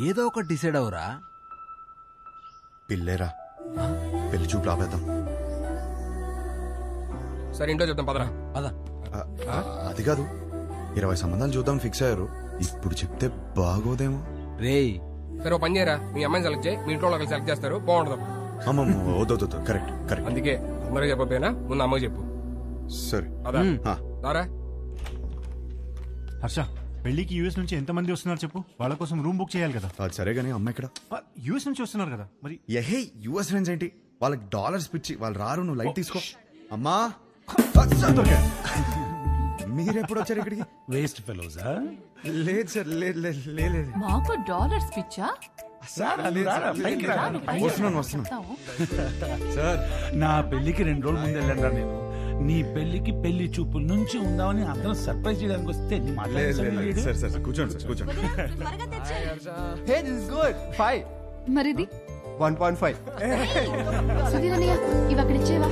ఏదో ఒకటి డిసైడ్ అవరా. పిల్లేరా, పెళ్లి చూపు ఆపేద్దాం. సరే ఇంట్లో చెప్తాం పదరా. అది కాదు, 20 సంబంధాలు చూద్దాం ఫిక్స్ అయ్యారు. ఇప్పుడు చెప్తే బాగోదేమో. రేయ్ సరే ఓ పని చేయరా, మీ అమ్మాయిని సెలెక్ట్ చేయి, మీ ఇంట్లో వాళ్ళకి సెలెక్ట్ చేస్తారు, బాగుంటుంది. అమ్మమ్మ వద్దు, కరెక్ట్ కరెక్ట్. అందుకే అందరూ చెప్పకపోయినా ముందు అమ్మకి చెప్పు. సరే అదా దారా. హర్ష, పెళ్లికి యూఎస్ నుంచి ఎంతమంది వస్తున్నారు చెప్పు, వాళ్ళ కోసం రూమ్ బుక్ చేయాలి కదా. అది సరే గానీ అమ్మ ఇక్కడ యూఎస్ నుంచి వస్తున్నారు కదా మరి. ఎహే యూఎస్ ఫ్రెండ్స్ ఏంటి, వాళ్ళకి డాలర్స్ పిచ్చి, వాళ్ళు రారు, నువ్వు లైట్ తీసుకో. అమ్మా మీరెప్పుడు వచ్చారు ఇక్కడికి? వేస్ట్ ఫెలోజా? లేదు సార్, లేదు. మాకు డాలర్స్ పిచ్చా? వస్తున్నాను సార్, నా పెళ్లికి 2 రోజులు ముందు వెళ్ళండి. నేను నీ పెళ్లికి పెళ్లి చూపుల నుంచి ఉందామని అందరం సర్ప్రైజ్ చేయడానికి వస్తే కూర్చోండి. మరిది 1.5. సుధీరన్నయ్య ఇవి అక్కడ ఇచ్చేవా?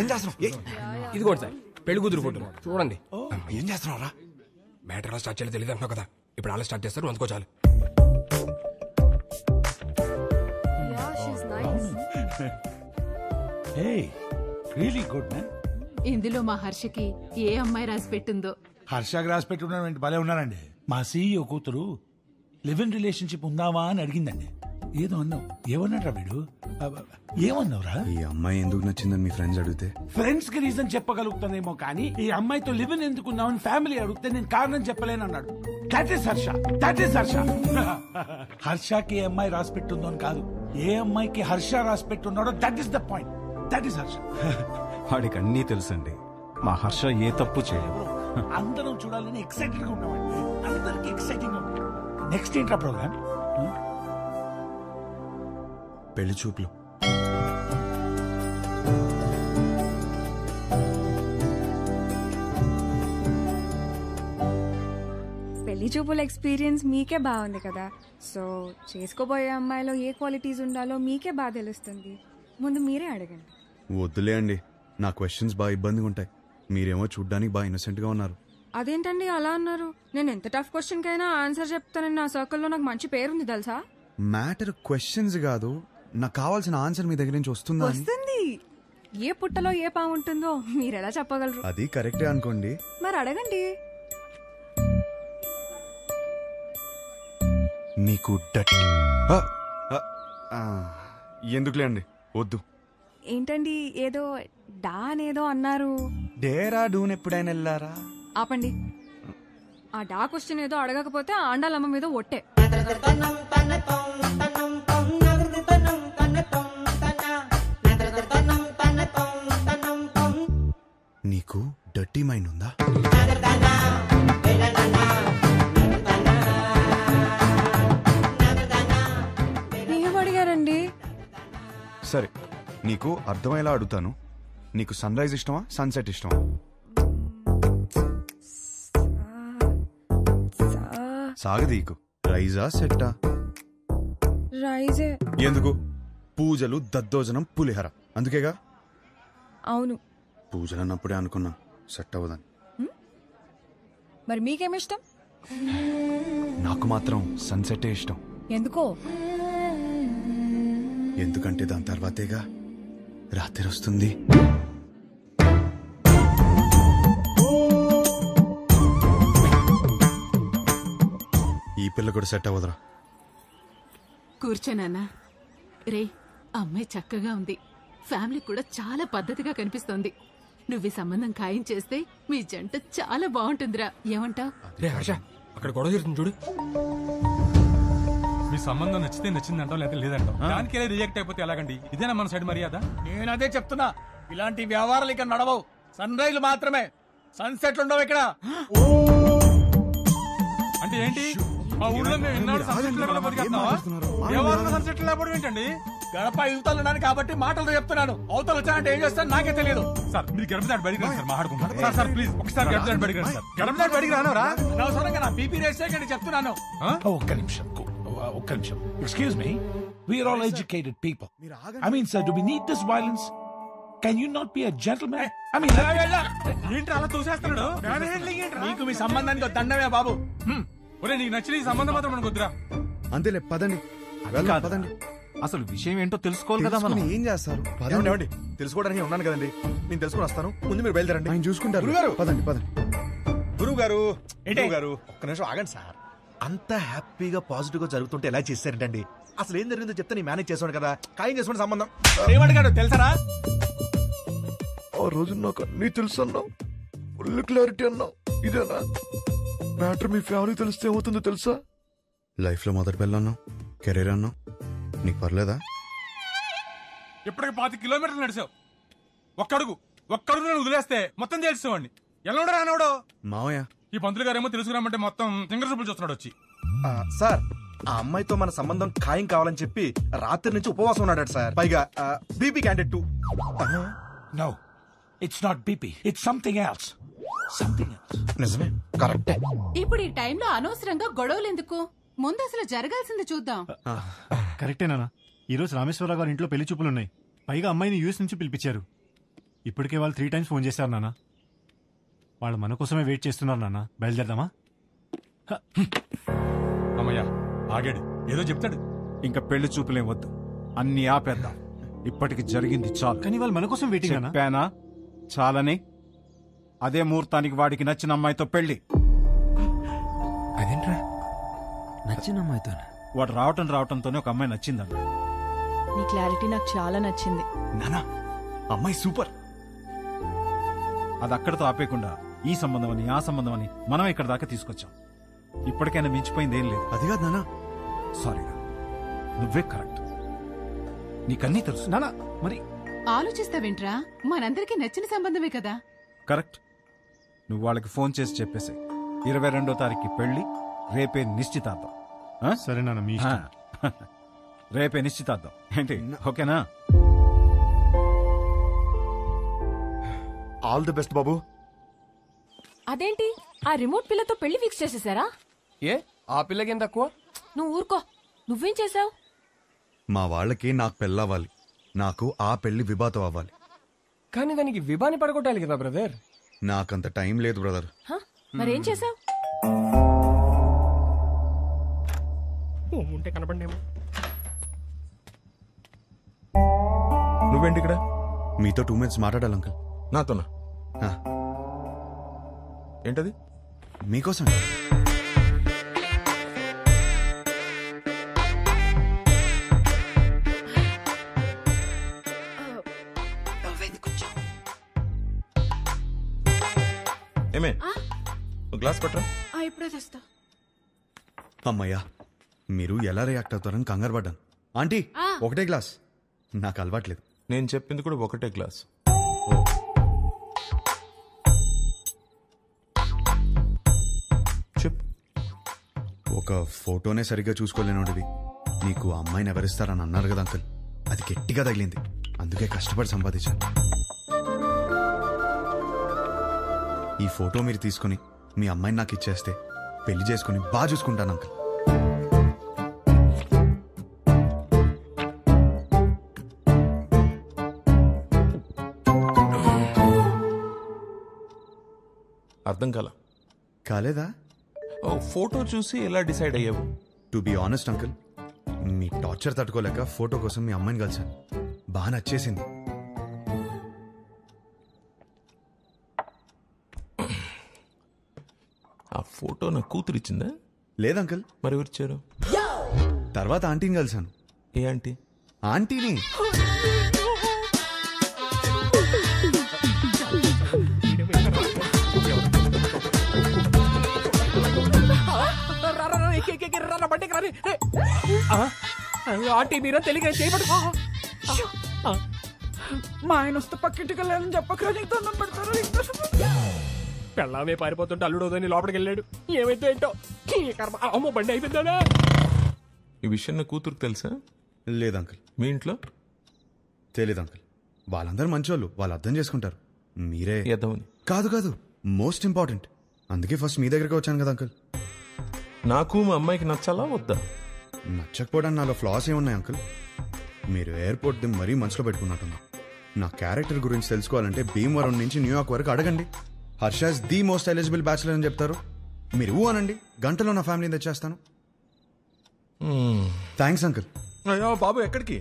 ఏం చేస్తున్నావు? ఇది కూడా సార్ పెళ్లి కూతురు ఫోటో చూడండి. ఏం చేస్తున్నావురా? మ్యాటర్ ఎలా స్టార్ట్ చేయాలో తెలియదు అంటున్నావు కదా, ఇప్పుడు అలా స్టార్ట్ చేస్తారు, అందుకో చాలు. Really good man. ఇందులో మా హర్షకి ఏ అమ్మాయి రాసి పెట్టిందో. హర్షకి రాసి పెట్టుకున్నాడు, భలే ఉన్నారండి. మా సీఈఓ కూతురు లివ్ ఇన్ రిలేషన్షిప్ ఉందావా అని అడిగిందండి. ఏదో అన్నావు, ఏమన్నాడ్రా వీడు? ఏమన్నావురా? ఈ అమ్మాయి ఎందుకు నచ్చిందని మీ ఫ్రెండ్స్ అడిగితే ఫ్రెండ్స్ కి రీజన్ చెప్పగలుగుతానేమో కానీ ఈ అమ్మాయితో లివ్ ఇన్ ఎందుకున్నావని ఫ్యామిలీ అడిగితే నేను కారణం చెప్పలేను అన్నాడు. That is Harsha. హర్షకి ఏ అమ్మాయి రాసి పెట్టుందో అని కాదు, ఏ అమ్మాయికి హర్ష రాసి పెట్టున్నాడో that is the point. That is Harsha. వాడికి అన్నీ తెలుసండి, మా హర్ష ఏ తప్పు చేయదు. అందరం చూడాలని ఎక్సైటెడ్ గా ఉన్నామండి, అందరికి ఎక్సైటింగ్ గా ఉంది. నెక్స్ట్ ఏంట్రా ప్రోగ్రామ్? పెళ్లి చూపులు. పెళ్లి చూపుల ఎక్స్పీరియన్స్ మీకే బాగుంది కదా, సో చేసుకోబోయే అమ్మాయిలో ఏ క్వాలిటీస్ ఉండాలో మీకే బాగా తెలుస్తుంది. ముందు మీరే అడగండి. వద్దులే అండి, నా క్వశ్చన్స్ బాగా ఇబ్బందిగా ఉంటాయి. మీరేమో చూడ్డానికి బాగా ఇన్నోసెంట్ గా ఉన్నారు. అదేంటండి అలా అన్నారు? నేను ఎంత టఫ్ క్వశ్చన్ కైనా ఆన్సర్ చెప్తానని నా సర్కిల్లో నాకు మంచి పేరుంది తెలుసా. మ్యాటర్ క్వశ్చన్స్ కాదు, నాకు కావాల్సిన ఆన్సర్ మీ దగ్గర నుంచి వస్తుందా? వస్తుంది. ఏ పుట్టలో ఏ పాము ఉంటుందో మీరెలా చెప్పగలరు? అది కరెక్టే అనుకోండి. మరి అడగండి. నీకు ఎందుకులే అండి, వద్దు. ఏంటండి ఏదో డా అనేదో అన్నారు? డేరా డూన్ ఎప్పుడైనా వెళ్ళారా? ఆపండి. ఆ డా క్వశ్చన్ ఏదో అడగకపోతే ఆండాలమ్మ మీద ఒట్టే. నీకు డర్టీ మైండ్ ఉందా? ఏమడిగారండి? సరే, నీకు అర్థమయ్యేలా అడుగుతాను. నీకు సన్ రైజ్ ఇష్టమా, సన్సెట్ ఇష్టమా? సాగదీకు. రైజా సెట్టా? రైజే. ఎందుకు? పూజలు, దద్దోజనం, పులిహర, అందుకేగా. అవును. పూజలు అన్నప్పుడే అనుకున్నా సెట్ అవ్వదని. మరి మీకేమిష్టం? నాకు మాత్రం సన్సెటే ఇష్టం. ఎందుకో? ఎందుకంటే దాని తర్వాతేగా రాత్రి వస్తుంది. ఈ పిల్ల కూడా సెట్ అవ్వదురా. కూర్చోనన్నా. రే, అమ్మాయి చక్కగా ఉంది, ఫ్యామిలీ కూడా చాలా పద్ధతిగా కనిపిస్తోంది. నువ్వు ఈ సంబంధం ఖాయం చేస్తే మీ జంట చాలా బాగుంటుందిరా. ఏమంటావ్? రే హర్ష, అక్కడ గొడవ జరుగుతుంది చూడు. మీ సంబంధం నచ్చితే నచ్చిందంటాం, లేదా లేదంటాం. దానికి రిజెక్ట్ అయిపోతే ఎలాగండి? ఇదేనా మన సైడ్ మర్యాద? నేను అదే చెప్తున్నా, ఇలాంటి వ్యవహారాలు ఇక్కడ నడవవు. సన్ రైజ్ మాత్రమే, సన్సెట్లు ఉండవు ఇక్కడ. అంటే ఏంటి? మా ఊళ్ళో మేము ఎన్నాడు సన్సెట్ లేకుండా బతికేస్తున్నావా? ఎవరు సన్సెట్ లేకపోవడం ఏంటండి? గడప యువతలు ఉన్నాను కాబట్టి మాటలు చెప్తున్నాను. అవతలు వచ్చానంటే ఏం చేస్తాను నాకే తెలియదు. సార్ మీరు గడప దాటి బడికి రండి సార్, మాట్లాడుకుంటాం. సార్ ప్లీజ్ ఒకసారి గడప దాటి బడికి రండి సార్. గడప దాటి బడికి రానవరా? అనవసరంగా నా బీపీ రేసే కానీ చెప్తున్నాను. ఒక్క నిమిషం. Excuse me, we are all educated people. I mean, sir, do we need this violence? Can you not be a gentlemen? I mean ఏంటి అలా తోసేస్తున్నాడు? మీకు మీ సంబంధానికి దండమే బాబు. ఒరే నీకు నచ్చిన ఈ సంబంధం మాత్రం మనకు వద్దురా. అంతేలే పదండి వెళ్దాం, కాదు. పదండి. అసలు విషయం ఏంటో తెలుసుకోవాలి కదా మనం. తెలుసుకుని ఏం చేస్తారు? పదండి. ఏమండి తెలుసుకోవడానికి ఉన్నాను కదండి, నేను తెలుసుకుని వస్తాను. ముందు మీరు బయలుదేరండి. ఆయన చూసుకుంటారు. గురుగారు! పదండి పదండి. గురువు గారు, ఏంటి? గురువు గారు ఒక్క నిమిషం ఆగండి సార్. అంత హ్యాపీగా పాజిటివ్ గా జరుగుతుంటే ఎలా చేశారంటండి? అసలు ఏం జరిగిందో చెప్తే నేను మేనేజ్ చేసాను కదా. ఖాయం చేసుకోండి సంబంధం. ఏమడిగాడు తెలుసరా? ఆ రోజు నాకు అన్ని తెలుసు అన్నావు, ఫుల్ క్లారిటీ అన్నావు. ఇదేనా మ్యాటర్? మీ ఫ్యామిలీ తెలిస్తే ఏమవుతుందో తెలుసా? లైఫ్ లో మొదటి పెళ్ళి అన్నావు, కెరీర్ అన్నావు, నీకు పర్లేదా? ఇప్పటికి 5 కిలోమీటర్లు నడిచావు. ఒక్కడుగు నేను వదిలేస్తే మొత్తం చేసేవాడిని. ఎలా రానోడు మావయ్య, ఈ పంతులు గారేమో తెలుసుకురామంటే మొత్తం సింగర్ చూపులు చూస్తున్నాడు వచ్చి. సార్ ఆ అమ్మాయితో మన సంబంధం ఖాయం కావాలని చెప్పి రాత్రి నుంచి ఉపవాసం ఉన్నాడు సార్. పైగా BP candidate 2. No, it's not BP, it's something else. Something else. నిజమే, కరెక్టే. ఇప్పుడు ఈ టైంలో అనవసరంగా గొడవలు ఎందుకు? ముందు అసలు జరగాల్సింది చూద్దాం. కరెక్టేనా? ఈరోజు రామేశ్వరరావు గారి ఇంట్లో పెళ్లి చూపులున్నాయి. పైగా అమ్మాయిని యూఎస్ నుంచి పిలిపించారు. ఇప్పటికే వాళ్ళు 3 times ఫోన్ చేశారు నాన్న. వాళ్ళు మన కోసమే వెయిట్ చేస్తున్నారు నాన్న. బయలుదేరదామా? అమ్మయ్యా ఆగాడు, ఏదో చెప్తాడు. ఇంకా పెళ్లి చూపులేం వద్దు, అన్ని ఆపేద్దాం. ఇప్పటికి జరిగింది చాలు. కానీ వాళ్ళు మన కోసం వెయిటింగ్ అన్నా. చెప్పానా చాలని? అదే ముహూర్తానికి వాడికి నచ్చిన అమ్మాయితో పెళ్లి. అదేంట్రా నచ్చిన అమ్మాయితో? వాడు రావటంతోనే ఒక అమ్మాయి నచ్చిందన్న. నీ క్లారిటీ నాకు చాలా నచ్చింది. నానా అమ్మాయి సూపర్. అది అక్కడితో ఆపేయకుండా ఈ సంబంధం అని ఆ సంబంధం అని మనం ఇక్కడ దాకా తీసుకొచ్చాం. ఇప్పటికైనా మించిపోయింది ఏం లేదు. అది కాదు నాన్న. సారీరా, నువ్వే కరెక్ట్. నీకన్నీ తెలుసు నాన్న మరి ఆలోచిస్తావేంట్రా? మనందరికీ నచ్చిన సంబంధమే కదా. కరెక్ట్. నువ్వు వాళ్ళకి ఫోన్ చేసి చెప్పేసి 22వ తారీఖు పెళ్లి, రేపే నిశ్చితార్థం. ఆ? సరే నాన్న, మీ ఇష్టం. రేపే నిశ్చితార్థం ఏంటి? ఓకేనా? ఆల్ ది బెస్ట్ బాబు. అదేంటి ఆ రిమోట్ పిల్లతో పెళ్లి ఫిక్స్ చేసేసారా? ఏ ఆ పిల్లకేం తక్కువ? నువ్వు ఊరుకో. నువ్వేం చేసావు? మా వాళ్ళకి నాకు పెళ్ళవ్వాలి, నాకు ఆ పెళ్లి విభాతం అవ్వాలి. కానీ దానికి విభాని పడగొట్టాలి కదా బ్రదర్. నాకంత టైం లేదు బ్రదర్. మరేం చేసావు? ఉంటే కనపడేమో. నువ్వేంటి ఇక్కడ? మీతో 2 minutes మాట్లాడాలి అంకుల్. నాతోనా? ఏంటది? మీకోసం. ఏమే గ్లాస్ పట్టరా. ఇప్పుడే తెస్తా. అమ్మయ్యా, మీరు ఎలా రియాక్ట్ అవుతారని కంగారు పడ్డాను. ఆంటీ, ఒకటే గ్లాస్. నాకు అలవాట్లేదు. నేను చెప్పింది కూడా ఒకటే గ్లాస్. చెప్పు. ఒక ఫోటోనే సరిగ్గా చూసుకోలేనోడివి నీకు అమ్మాయిని ఎవరిస్తారని అన్నారు కదా అంకుల్. అది గట్టిగా తగిలింది, అందుకే కష్టపడి సంపాదించాను. ఈ ఫోటో మీరు తీసుకుని మీ అమ్మాయిని నాకు ఇచ్చేస్తే పెళ్లి చేసుకుని బాగా చూసుకుంటాను అంకుల్. అర్థం కాలేదా? ఫోటో చూసి ఎలా డిసైడ్ అయ్యావు? To be honest uncle, me torture తట్టుకోలేక ఫోటో కోసం మీ అమ్మాయిని కలిశాను. బాగా నచ్చేసింది. ఆ ఫోటో నా కూతురు ఇచ్చిందా? లేదంకుల్. మరి ఎవరిచ్చారు? తర్వాత ఆంటీని కలిశాను. ఏ ఆంటీ? ఆంటీని. ఆంటీ మీరా తెలియక చేయబడు. మా ఆయన వస్తే పక్కింటికి వెళ్ళాలని చెప్పకరా, నీకు దండం పెడతారు. పెళ్ళామే పారిపోతుంటే అల్లుడోదని లోపలికి వెళ్ళాడు. ఏమైతే ఏంటో అమ్మో బండి అయిపోయిందా? ఈ విషయం నా కూతురుకు తెలుసా? లేదంకుల్. మీ ఇంట్లో? తెలీదు అంకుల్. వాళ్ళందరూ మంచోళ్ళు, వాళ్ళు అర్థం చేసుకుంటారు. మీరే ఎదవని. కాదు కాదు, మోస్ట్ ఇంపార్టెంట్. అందుకే ఫస్ట్ మీ దగ్గరికి వచ్చాను కదా అంకుల్. నాకు మా అమ్మాయికి నచ్చాలా వద్దా? నచ్చకపోవడానికి నాలో ఫ్లాస్ ఏమున్నాయి అంకుల్? మీరు ఎయిర్పోర్ట్ ది మరీ మనసులో పెట్టుకున్నట్టున్నా. నా క్యారెక్టర్ గురించి తెలుసుకోవాలంటే భీమవరం నుంచి న్యూయార్క్ వరకు అడగండి. Harsha's the most eligible bachelor అని చెప్తారు. మీరు అనండి, గంటలో నా ఫ్యామిలీని తెచ్చేస్తాను. Thanks uncle. అయ్యో బాబు, ఎక్కడికి?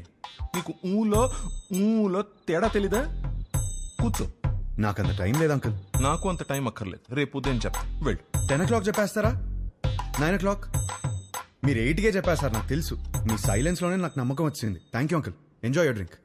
నీకు ఊలో తేడా తెలీదా? కూర్చో. నాకంత టైం లేదు అంకుల్. నాకు అంత టైం అక్కర్లేదు. రేపు ఉదయం చెప్తా. వెళ్ళు. 10 o'clock చెప్పేస్తారా? 9 o'clock? మీరు 8కే చెప్పేస్తారు, నాకు తెలుసు. మీ సైలెన్స్ లోనే నాకు నమ్మకం వచ్చింది. Thank you uncle. Enjoy your drink.